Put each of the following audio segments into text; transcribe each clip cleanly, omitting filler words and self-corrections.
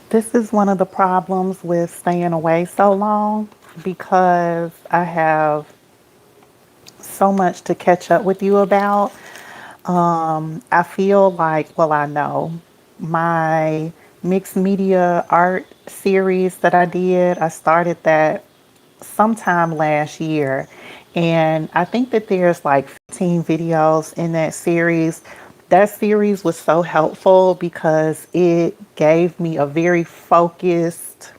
This is one of the problems with staying away so long because I have so much to catch up with you about. I feel like, well, I know my mixed media art series that I did, I started that sometime last year. And I think that there's like 15 videos in that series. That series was so helpful because it gave me a very focused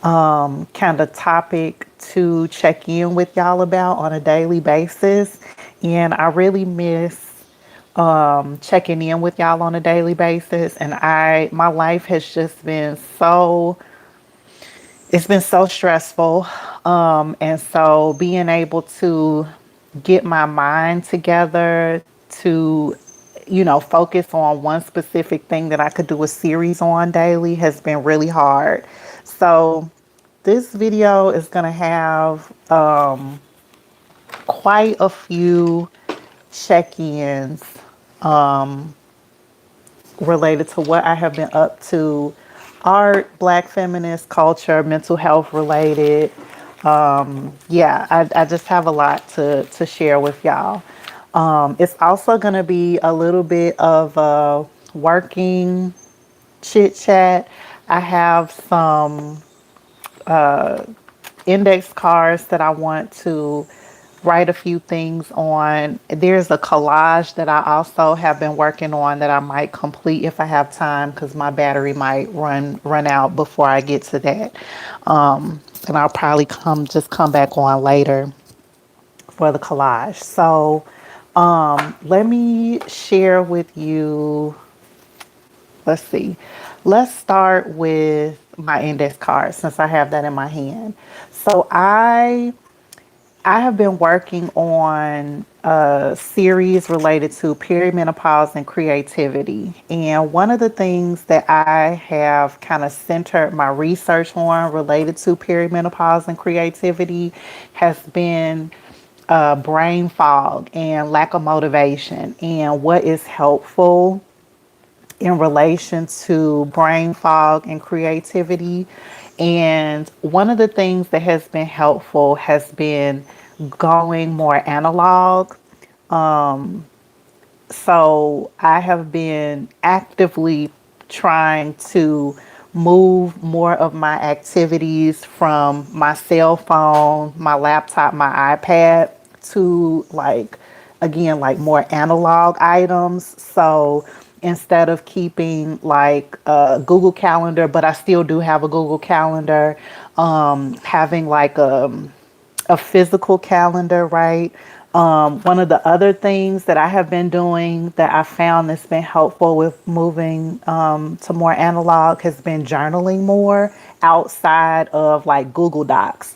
kind of topic to check in with y'all about on a daily basis. And I really miss checking in with y'all on a daily basis. And my life has just been it's been so stressful. And so being able to get my mind together to, focus on one specific thing that I could do a series on daily has been really hard. So this video is going to have quite a few check-ins related to what I have been up to: art, black feminist culture, mental health related. Yeah, I just have a lot to share with y'all. It's also going to be a little bit of a working chit chat. I have some index cards that I want to write a few things on. There's a collage that I also have been working on that I might complete if I have time because my battery might run out before I get to that. And I'll probably come back on later for the collage. So let me share with you. Let's see. Let's start with my index card since I have that in my hand. So I have been working on a series related to perimenopause and creativity. And one of the things that I have kind of centered my research on related to perimenopause and creativity has been brain fog and lack of motivation, and what is helpful in relation to brain fog and creativity. And one of the things that has been helpful has been going more analog. So I have been actively trying to move more of my activities from my cell phone, my laptop, my iPad to again, like more analog items. So instead of keeping like a Google Calendar, but I still do have a Google Calendar, having like a physical calendar, right? One of the other things that I have been doing that I found that's been helpful with moving to more analog has been journaling more outside of like Google Docs.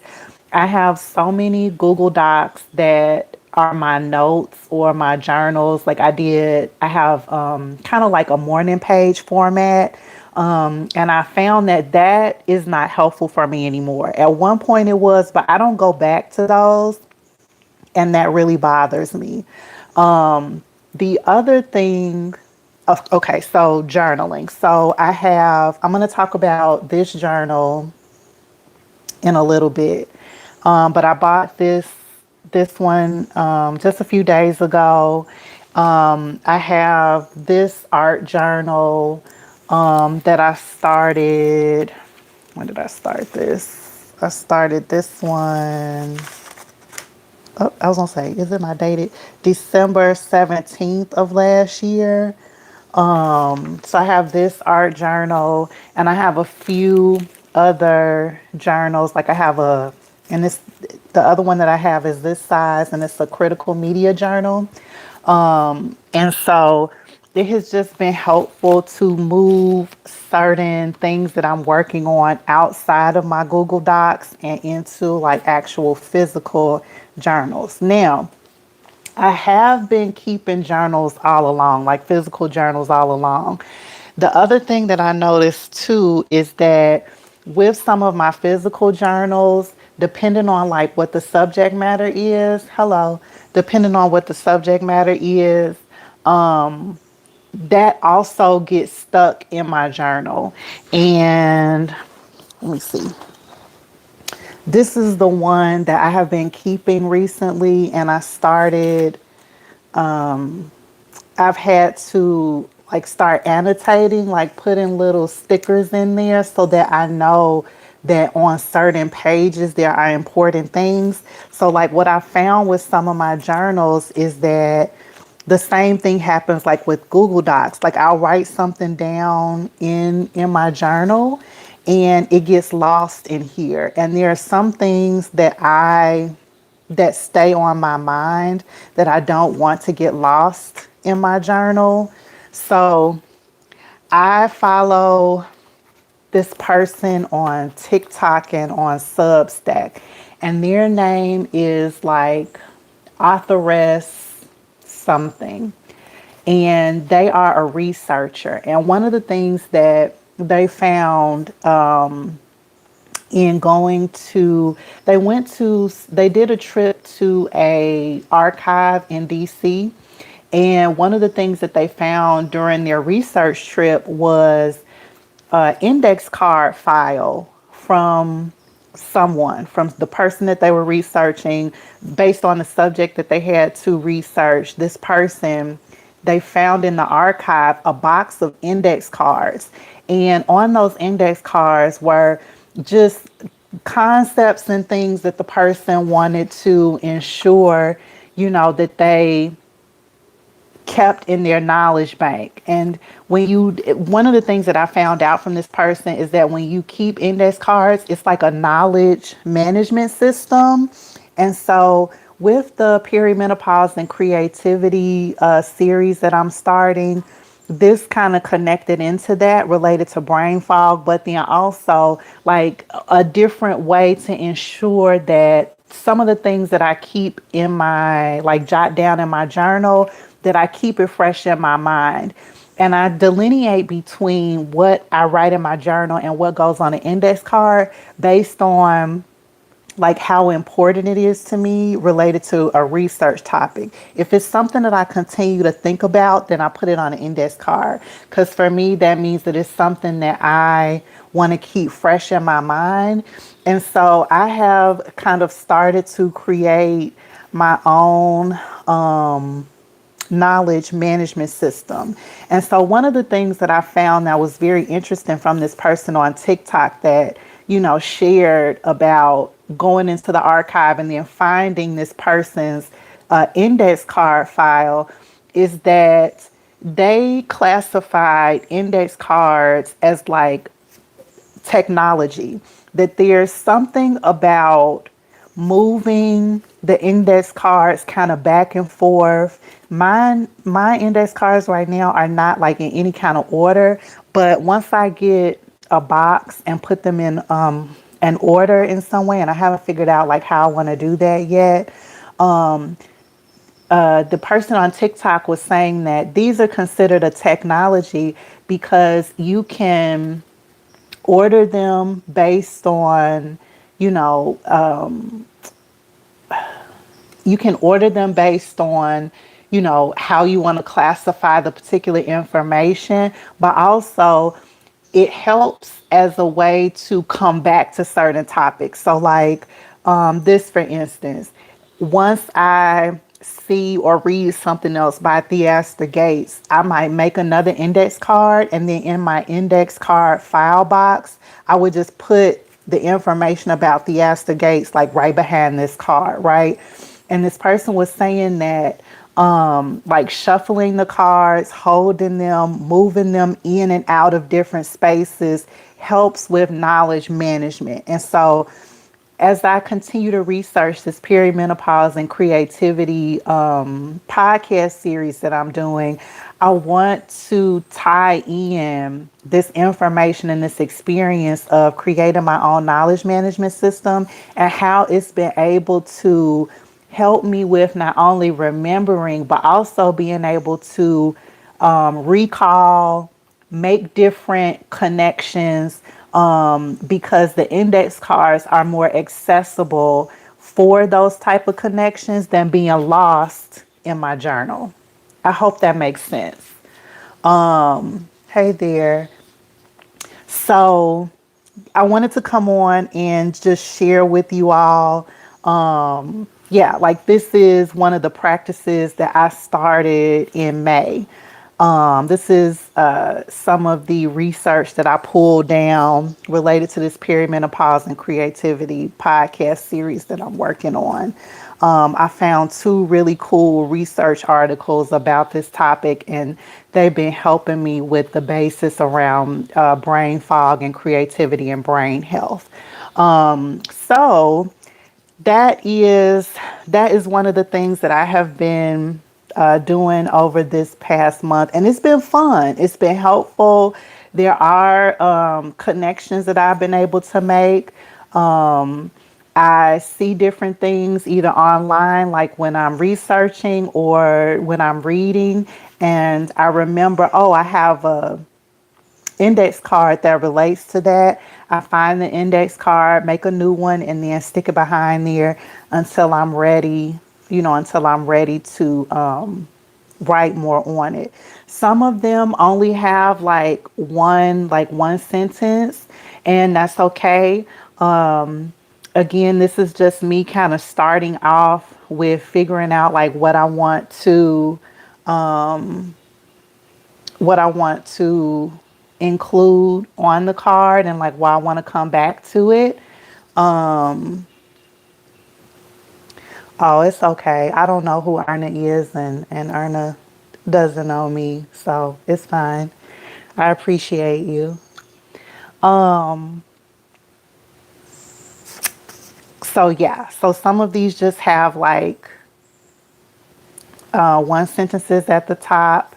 I have so many Google Docs that are my notes or my journals. I have kind of like a morning page format. And I found that that is not helpful for me anymore. At one point it was, but I don't go back to those. And that really bothers me. The other thing, okay, so journaling. I'm going to talk about this journal in a little bit. But I bought this one just a few days ago. I have this art journal that I started. When did I start this? I started this one. Oh, I was gonna say, is it my dated December 17th of last year? So I have this art journal and I have a few other journals. Like I have and the other one that I have is this size and it's a critical media journal. And so it has just been helpful to move certain things that I'm working on outside of my Google Docs and into like actual physical journals. Now, I have been keeping journals all along, like physical journals all along. The other thing that I noticed too is that with some of my physical journals, depending on like what the subject matter is, depending on what the subject matter is, that also gets stuck in my journal. And let me see. This is the one that I have been keeping recently, and I've had to like start annotating, like putting little stickers in there so that I know that on certain pages there are important things. So like what I found with some of my journals is that the same thing happens like with Google Docs. Like I'll write something down in my journal and it gets lost in here. And there are some things that stay on my mind that I don't want to get lost in my journal. So I follow this person on TikTok and on Substack, and their name is like authoress something. And they are a researcher. And one of the things that they found in going to they did a trip to a archive in DC, and one of the things that they found during their research trip was an index card file from the person that they were researching based on the subject that they had to research. This person, they found in the archive a box of index cards. And on those index cards were just concepts and things that the person wanted to ensure, that they kept in their knowledge bank. And one of the things that I found out from this person is that when you keep index cards, it's like a knowledge management system. And so with the perimenopause and creativity series that I'm starting, this kind of connected into that, related to brain fog, but then also like a different way to ensure that some of the things that I keep in my, like jot down in my journal, that I keep it fresh in my mind. And I delineate between what I write in my journal and what goes on an index card based on like how important it is to me related to a research topic. If it's something that I continue to think about, then I put it on an index card. Because for me, that means that it's something that I want to keep fresh in my mind. And so I have kind of started to create my own knowledge management system. And so one of the things that I found that was very interesting from this person on TikTok that, shared about going into the archive and then finding this person's index card file is that they classified index cards as like technology, that there's something about moving the index cards kind of back and forth. My index cards right now are not like in any kind of order, but once I get a box and put them in an order in some way, and I haven't figured out like how I want to do that yet. The person on TikTok was saying that these are considered a technology because you can order them based on, you know, you can order them based on, how you want to classify the particular information, but also it helps as a way to come back to certain topics. So like this, for instance, once I see or read something else by Theaster Gates, I might make another index card, and then in my index card file box, I would just put the information about Theaster Gates like right behind this card, right? And this person was saying that like shuffling the cards, holding them, moving them in and out of different spaces helps with knowledge management. And so as I continue to research this perimenopause and creativity podcast series that I'm doing, I want to tie in this information and this experience of creating my own knowledge management system and how it's been able to help me with not only remembering, but also being able to recall, make different connections, because the index cards are more accessible for those type of connections than being lost in my journal. I hope that makes sense. Hey there. So I wanted to come on and just share with you all. Yeah, like this is one of the practices that I started in May. This is some of the research that I pulled down related to this perimenopause and creativity podcast series that I'm working on. I found two really cool research articles about this topic, and they've been helping me with the basis around brain fog and creativity and brain health. So that is one of the things that I have been doing over this past month, and it's been fun. It's been helpful. There are connections that I've been able to make. I see different things either online, like when I'm researching or when I'm reading, and I remember, oh, I have a index card that relates to that. I find the index card, make a new one, and then stick it behind there until I'm ready, until I'm ready to write more on it. Some of them only have like one sentence, and that's okay. Again, this is just me kind of starting off with figuring out like what I want to include on the card and like why I want to come back to it. Oh, it's okay. I don't know who Erna is, and Erna doesn't know me, so it's fine. I appreciate you. So yeah, so some of these just have like one sentences at the top,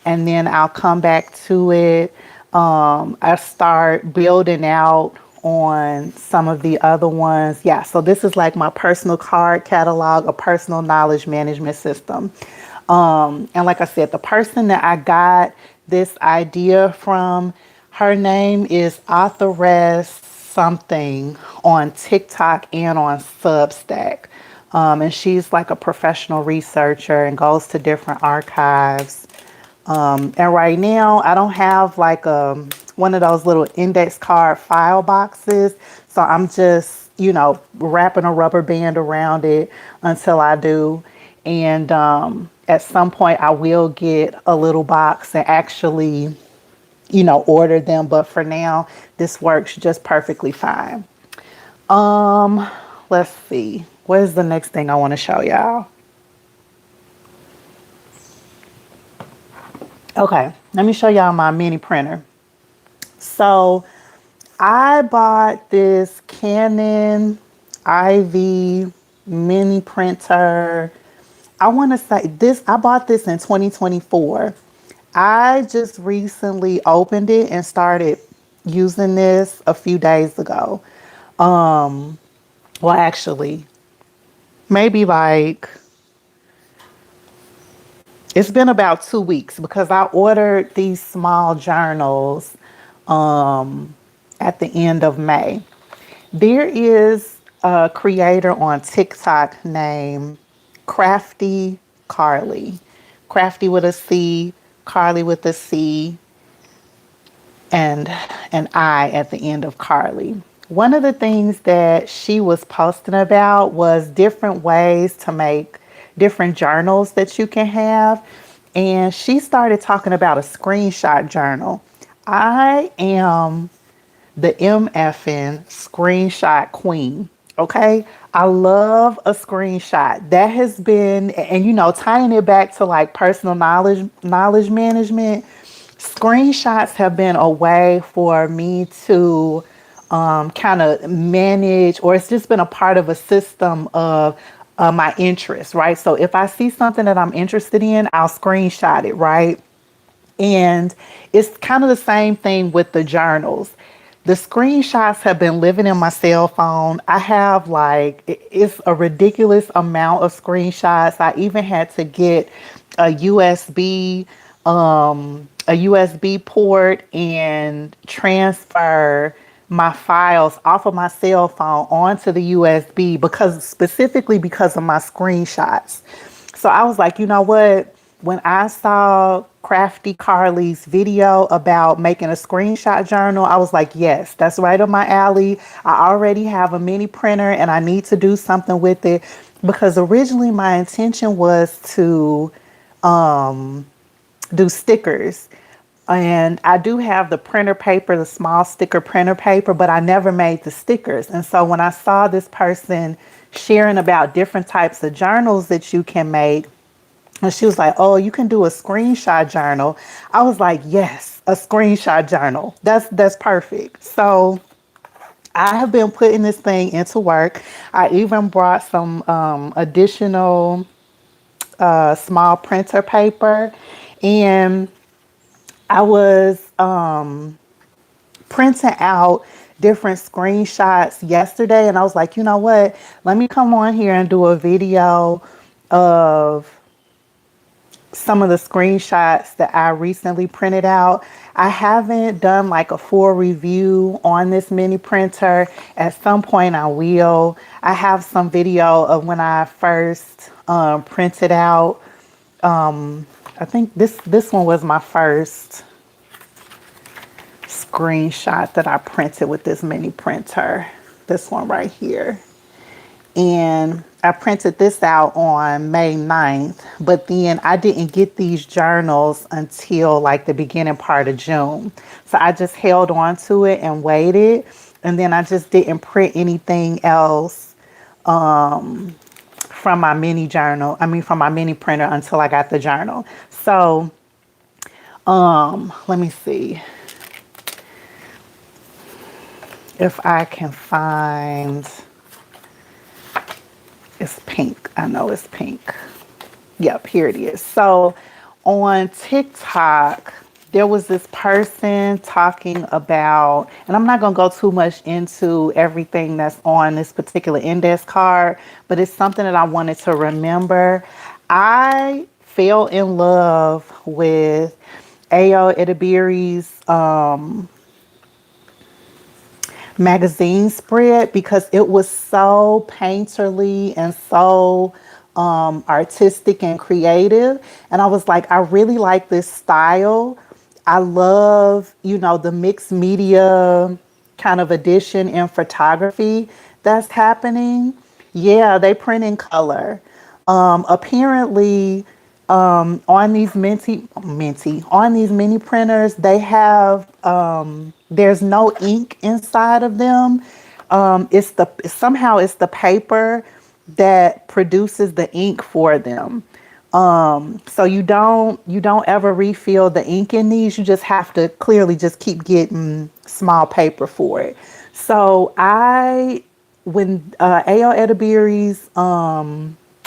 and then I'll come back to it. I start building out on some of the other ones. Yeah, so this is like my personal card catalog, a personal knowledge management system. And like I said, the person that I got this idea from, her name is authoress something on TikTok and on Substack. And she's like a professional researcher and goes to different archives. And right now, I don't have like one of those little index card file boxes. So I'm just, wrapping a rubber band around it until I do. And at some point, I will get a little box and actually, order them. But for now, this works just perfectly fine. Let's see. What is the next thing I want to show y'all? Okay, let me show y'all my mini printer. So I bought this Canon IV mini printer. I want to say this, I bought this in 2024. I just recently opened it and started using this a few days ago. Well, actually, maybe like it's been about 2 weeks because I ordered these small journals at the end of May. There is a creator on TikTok named Crafty Carly. Crafty with a C, Carly with a C, and an I at the end of Carly. One of the things that she was posting about was different ways to make different journals that you can have. And she started talking about a screenshot journal. I am the MFN screenshot queen. Okay. I love a screenshot. That has been, and tying it back to like personal knowledge management, screenshots have been a way for me to kind of manage, or it's just been a part of a system of my interests, right? So if I see something that I'm interested in, I'll screenshot it, right? And it's kind of the same thing with the journals. The screenshots have been living in my cell phone. I have like, it's a ridiculous amount of screenshots. I even had to get a USB port and transfer my files off of my cell phone onto the USB specifically because of my screenshots. So I was like, you know what? when I saw Crafty Carly's video about making a screenshot journal, I was like, yes, that's right up my alley. I already have a mini printer and I need to do something with it, because originally my intention was to do stickers. And I do have the printer paper, the small sticker printer paper, but I never made the stickers. And so when I saw this person sharing about different types of journals that you can make, and she was like, oh, you can do a screenshot journal. I was like, yes, a screenshot journal. That's perfect. So I have been putting this thing into work. I even brought some additional small printer paper, and I was printing out different screenshots yesterday, and I was like, you know what? Let me come on here and do a video of some of the screenshots that I recently printed out. I haven't done like a full review on this mini printer. At some point I will. I have some video of when I first printed out. I think this one was my first screenshot that I printed with this mini printer. This one right here. And I printed this out on May 9th, but then I didn't get these journals until like the beginning part of June. So I just held on to it and waited. And then I just didn't print anything else from my mini journal. From my mini printer until I got the journal. So let me see if I can find. It's pink. I know it's pink. Yep, here it is. So on TikTok, there was this person talking about, and I'm not going to go too much into everything that's on this particular index card, but it's something that I wanted to remember. I fell in love with Ayo Edebiri's magazine spread because it was so painterly and so artistic and creative. And I was like, I really like this style. I love, the mixed media kind of edition in photography that's happening. Yeah, they print in color. Apparently, on these on these mini printers, they have there's no ink inside of them. Somehow it's the paper that produces the ink for them. So you don't ever refill the ink in these. You just have to clearly just keep getting small paper for it. So when Ayo Edebiri's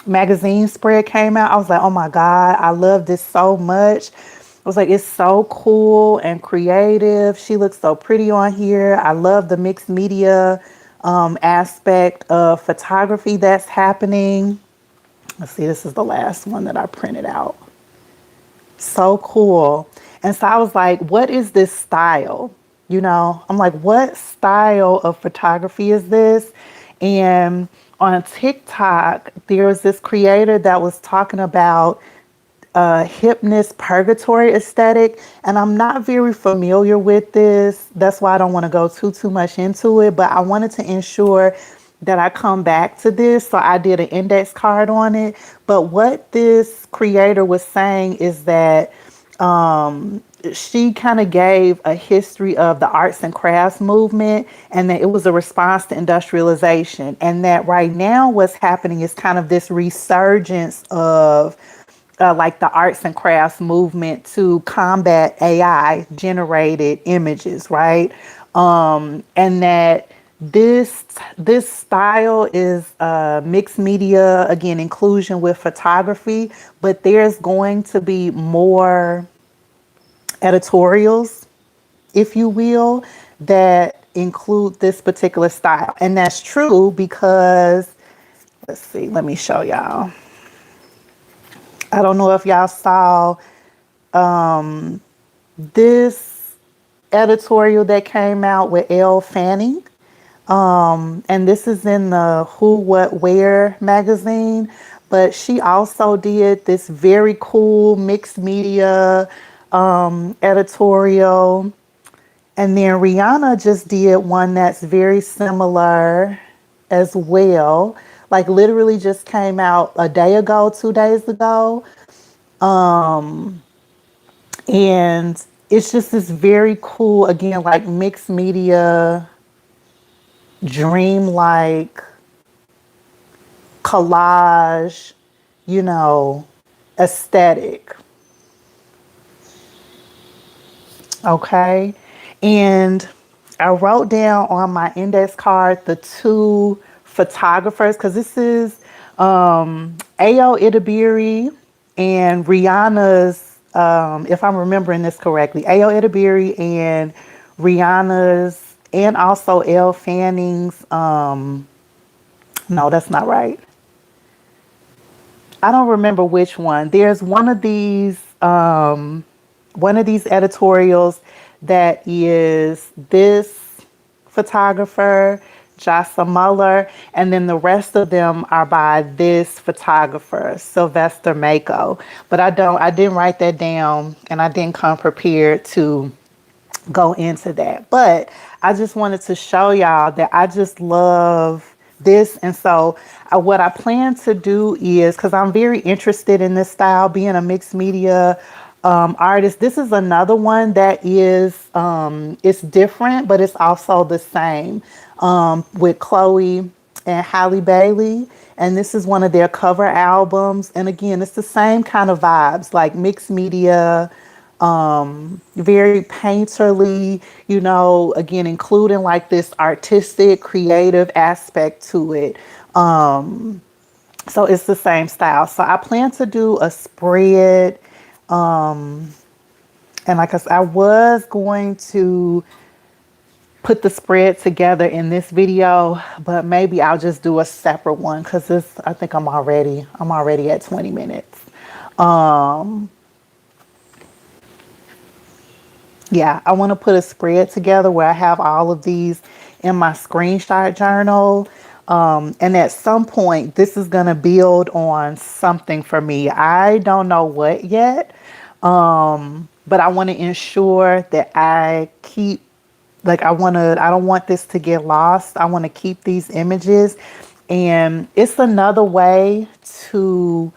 magazine spread came out, I was like, oh my God, I love this so much. I was like, it's so cool and creative. She looks so pretty on here. I love the mixed media aspect of photography that's happening. Let's see, this is the last one that I printed out. So cool. And so I was like, what is this style? I'm like, what style of photography is this? And on TikTok, there was this creator that was talking about hipness purgatory aesthetic, and I'm not very familiar with this. That's why I don't want to go too much into it, but I wanted to ensure that I come back to this, so I did an index card on it. But what this creator was saying is that she kind of gave a history of the arts and crafts movement, and that it was a response to industrialization, and that right now what's happening is kind of this resurgence of like the arts and crafts movement to combat AI generated images, right? And that this style is mixed media, again, inclusion with photography, but there's going to be more editorials, if you will, that include this particular style. And that's true because, let's see, let me show y'all. I don't know if y'all saw this editorial that came out with Elle Fanning. And this is in the Who, What, Where magazine. but she also did this very cool mixed media editorial. And then Rihanna just did one that's very similar as well. Like literally just came out a day ago, 2 days ago. And it's just this very cool, again, like mixed media, dream-like collage, you know, aesthetic. Okay. And I wrote down on my index card the two photographers because this is Ayo Idibiri and Rihanna's, if I'm remembering this correctly, Ayo Idibiri and Rihanna's, and also Elle Fanning's, no, that's not right. I don't remember which one. There's one of these editorials that is this photographer, Jossa Muller, and then the rest of them are by this photographer, Sylvester Mako. But I didn't write that down, and I didn't come prepared to go into that. But I just wanted to show y'all that I just love this. And so what I plan to do is, because I'm very interested in this style, being a mixed media artist, this is another one that is, it's different, but it's also the same, with Chloe and Halle Bailey. And this is one of their cover albums. And again, it's the same kind of vibes, like mixed media, very painterly, you know, again, including like this artistic, creative aspect to it. So it's the same style. So I plan to do a spread. And like I said, I was going to put the spread together in this video, but maybe I'll just do a separate one because this, I think I'm already at 20 minutes. Yeah, I want to put a spread together where I have all of these in my screenshot journal. And at some point, this is going to build on something for me. I don't know what yet, but I want to ensure that I keep, like, I don't want this to get lost. I want to keep these images. And it's another way to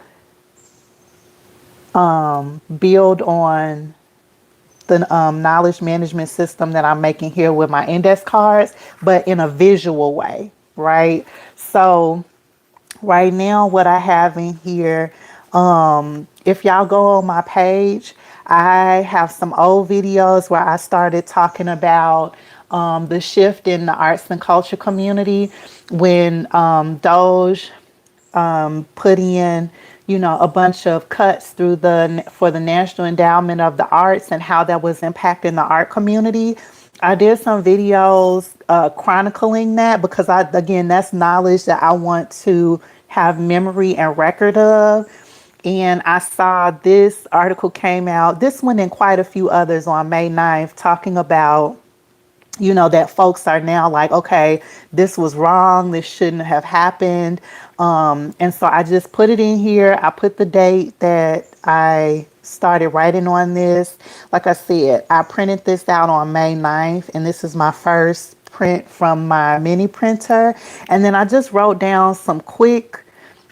build on the knowledge management system that I'm making here with my index cards, but in a visual way, right? So right now what I have in here, if y'all go on my page, I have some old videos where I started talking about the shift in the arts and culture community when Doge put in, you know, a bunch of cuts through for the National Endowment of the Arts and how that was impacting the art community. I did some videos chronicling that because again, that's knowledge that I want to have memory and record of. And I saw this article came out, this one and quite a few others on May 9th, talking about, you know, that folks are now like, okay, this was wrong. This shouldn't have happened. And so I just put it in here. I put the date that I started writing on this. Like I said, I printed this out on May 9th, and this is my first print from my mini printer. And then I just wrote down some quick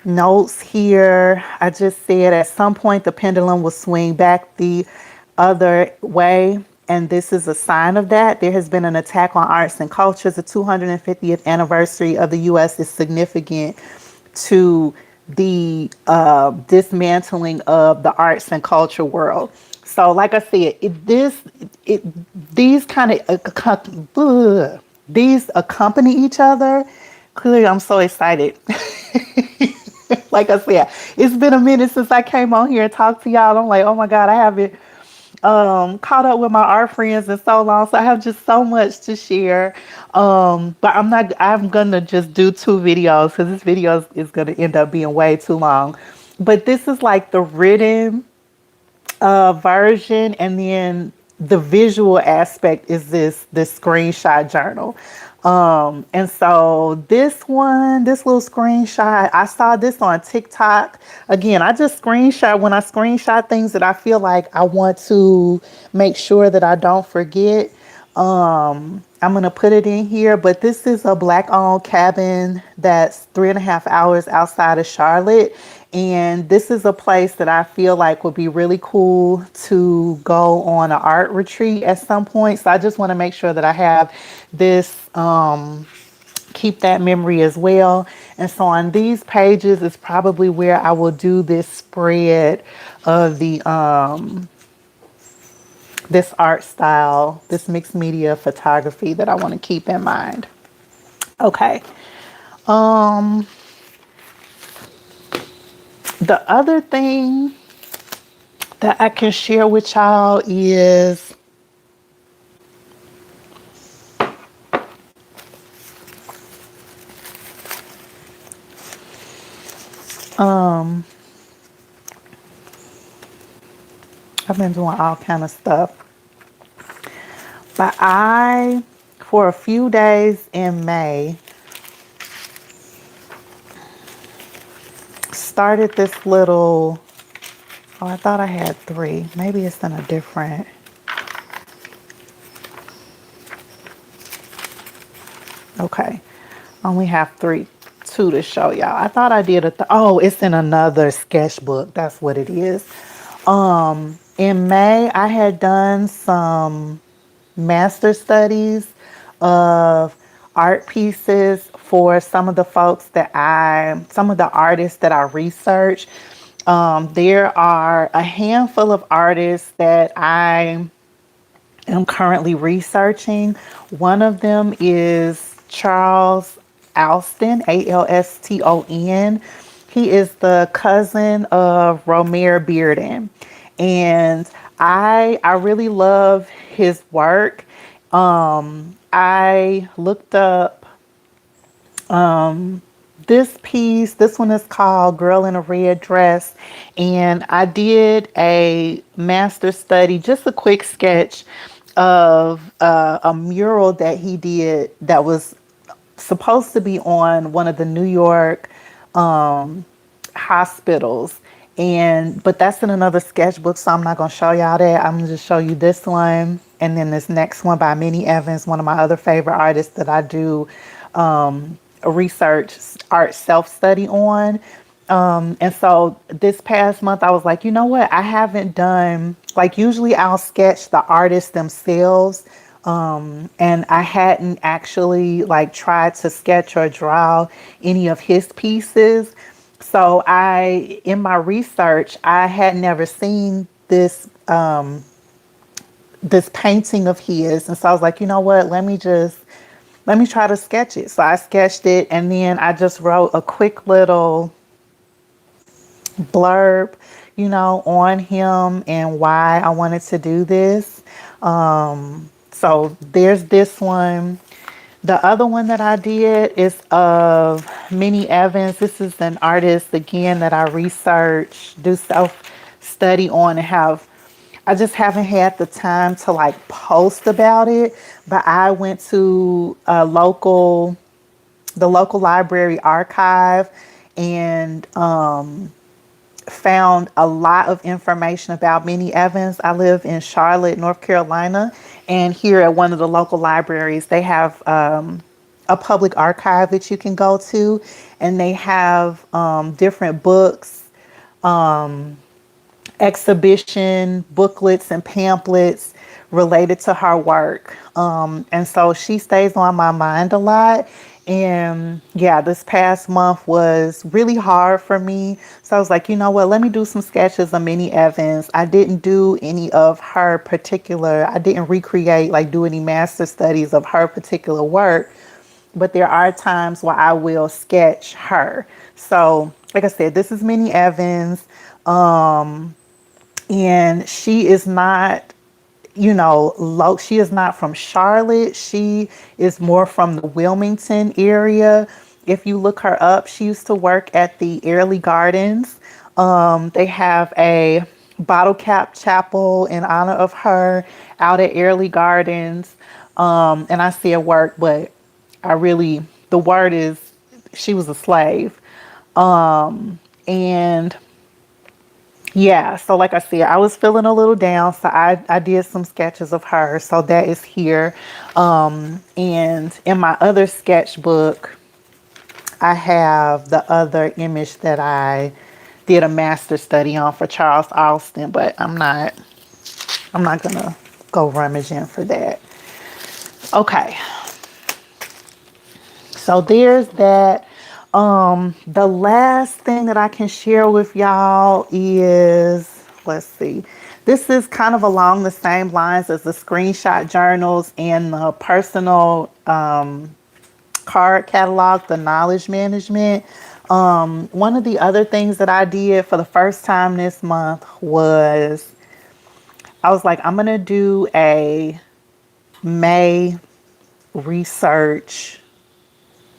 notes here. I just said at some point the pendulum will swing back the other way. And this is a sign of that. There has been an attack on arts and cultures. The 250th anniversary of the U.S. is significant to the dismantling of the arts and culture world. So like I said, these kind of, these accompany each other. Clearly, I'm so excited. Like I said, it's been a minute since I came on here and talked to y'all. I'm like, oh my God, I haven't caught up with my art friends in so long, so I have just so much to share. But I'm gonna just do 2 videos because this video is gonna end up being way too long. But this is like the written version, and then the visual aspect is this screenshot journal. And so this little screenshot, I saw this on TikTok. Again, I just screenshot when I screenshot things that I feel like I want to make sure that I don't forget. I'm gonna put it in here, but this is a black owned cabin that's 3.5 hours outside of Charlotte. And this is a place that I feel like would be really cool to go on an art retreat at some point. So I just want to make sure that I have this, keep that memory as well. And so on these pages is probably where I will do this spread of the this art style, this mixed media photography that I want to keep in mind. Okay. The other thing that I can share with y'all is I've been doing all kind of stuff. But for a few days in May, started this little, oh, I thought I had 3. Maybe it's in a different. Okay. Only have 2 to show y'all. I thought I did oh, it's in another sketchbook. That's what it is. In May, I had done some master studies of art pieces for some of the some of the artists that I research. There are a handful of artists that I am currently researching. One of them is Charles Alston, Alston. He is the cousin of Romare Bearden. And I really love his work. I looked up this piece. This one is called Girl in a Red Dress. And I did a master study, just a quick sketch of a mural that he did that was supposed to be on one of the New York hospitals. But that's in another sketchbook, so I'm not going to show y'all that. I'm going to just show you this one. And then this next one by Minnie Evans, one of my other favorite artists that I do a research art self-study on. And so this past month, I was like, you know what? I haven't done, like, usually I'll sketch the artists themselves. And I hadn't actually like tried to sketch or draw any of his pieces. So in my research, I had never seen this painting of his. And so I was like, you know what, let me try to sketch it. So I sketched it, and then I just wrote a quick little blurb, on him and why I wanted to do this. So there's this one. The other one that I did is of Minnie Evans. This is an artist, again, that I research, do self-study on, and I just haven't had the time to like post about it. But I went to the local library archive and found a lot of information about Minnie Evans. I live in Charlotte, North Carolina, and here at one of the local libraries, they have a public archive that you can go to, and they have different books, exhibition booklets and pamphlets related to her work. And so she stays on my mind a lot. And yeah, this past month was really hard for me. So I was like, you know what, let me do some sketches of Minnie Evans. I didn't do any of her particular, I didn't recreate, like do any master studies of her particular work. But there are times where I will sketch her. So like I said, this is Minnie Evans. And she is not, she is not from Charlotte. She is more from the Wilmington area. If you look her up, she used to work at the Airlie Gardens. They have a Bottle Cap Chapel in honor of her out at Airlie Gardens. And I said work, but the word is she was a slave. And yeah, so like I said, I was feeling a little down, so I did some sketches of her. So that is here. And in my other sketchbook, I have the other image that I did a master study on for Charles Alston, but I'm not gonna go rummaging for that. Okay, so there's that. The last thing that I can share with y'all is, let's see, this is kind of along the same lines as the screenshot journals and the personal card catalog, the knowledge management. One of the other things that I did for the first time this month was I was like, I'm going to do a May research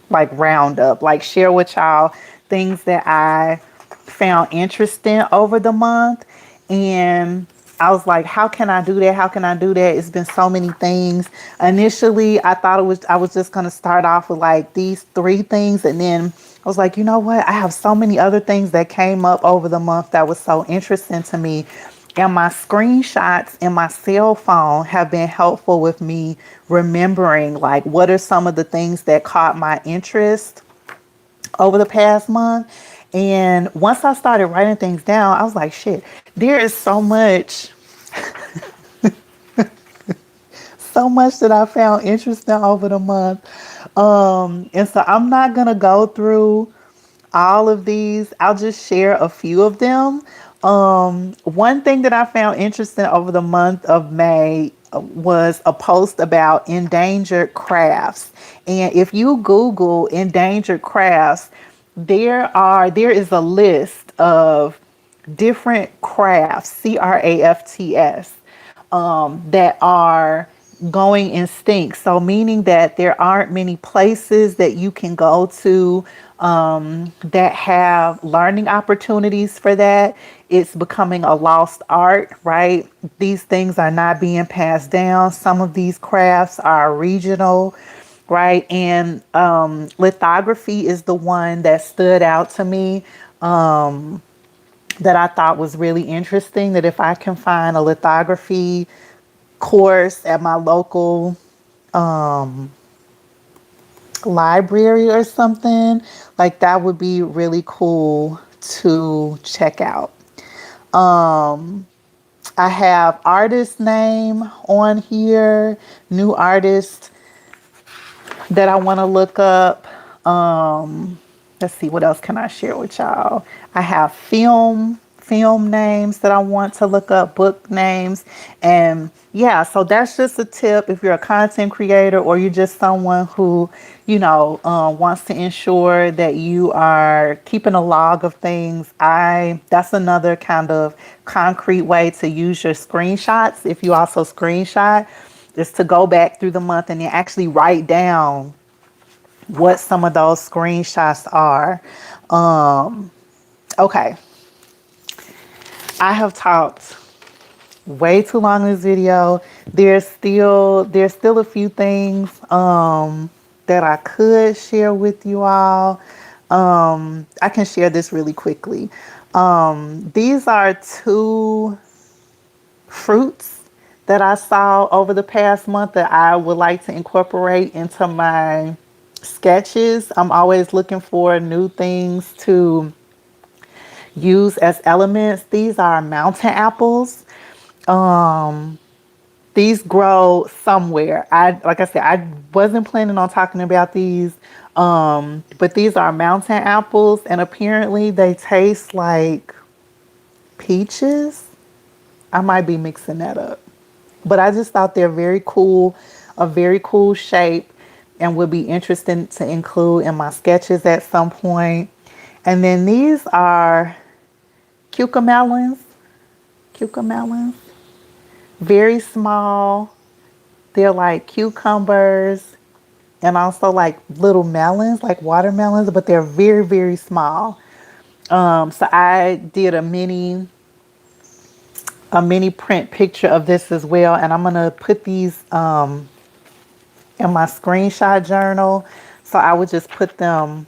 like roundup, like share with y'all things that I found interesting over the month. And I was like, how can I do that? How can I do that? It's been so many things. Initially, I thought I was just going to start off with like these three things. And then I was like, you know what? I have so many other things that came up over the month that was so interesting to me. And my screenshots in my cell phone have been helpful with me remembering like what are some of the things that caught my interest over the past month. And once I started writing things down, I was like, shit, there is so much that I found interesting over the month. And so I'm not going to go through all of these. I'll just share a few of them. One thing that I found interesting over the month of May was a post about endangered crafts. And if you Google endangered crafts, there is a list of different crafts, crafts, that are going extinct. So meaning that there aren't many places that you can go to that have learning opportunities for that. It's becoming a lost art, right? These things are not being passed down. Some of these crafts are regional, right? And lithography is the one that stood out to me, that I thought was really interesting. That if I can find a lithography course at my local library or something, like that would be really cool to check out. I have artist name on here, new artist that I want to look up. Let's see, what else can I share with y'all? I have film names that I want to look up, book names. And yeah, so that's just a tip if you're a content creator or you're just someone who, wants to ensure that you are keeping a log of things. That's another kind of concrete way to use your screenshots. If you also screenshot, is to go back through the month and then actually write down what some of those screenshots are. Okay. I have talked way too long in this video. There's still a few things that I could share with you all. I can share this really quickly. These are two fruits that I saw over the past month that I would like to incorporate into my sketches. I'm always looking for new things to use as elements. These are mountain apples. These grow somewhere. Like I said, I wasn't planning on talking about these. But these are mountain apples and apparently they taste like peaches. I might be mixing that up. But I just thought they're very cool, a very cool shape, and would be interesting to include in my sketches at some point. And then these are cucamelons. Cucamelons. Very small. They're like cucumbers and also like little melons, like watermelons, but they're very, very small. So I did a mini a mini print picture of this as well, and I'm gonna put these in my screenshot journal. So I would just put them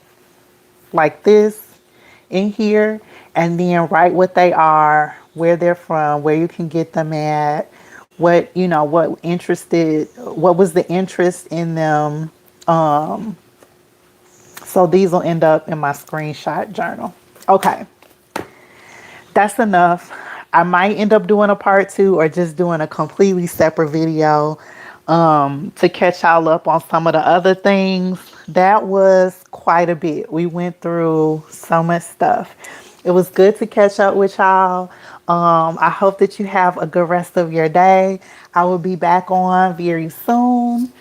like this in here, and then write what they are, where they're from, where you can get them at, what what was the interest in them. So these will end up in my screenshot journal. Okay, that's enough. I might end up doing a part two or just doing a completely separate video to catch y'all up on some of the other things. That was quite a bit. We went through so much stuff. It was good to catch up with y'all. I hope that you have a good rest of your day. I will be back on very soon.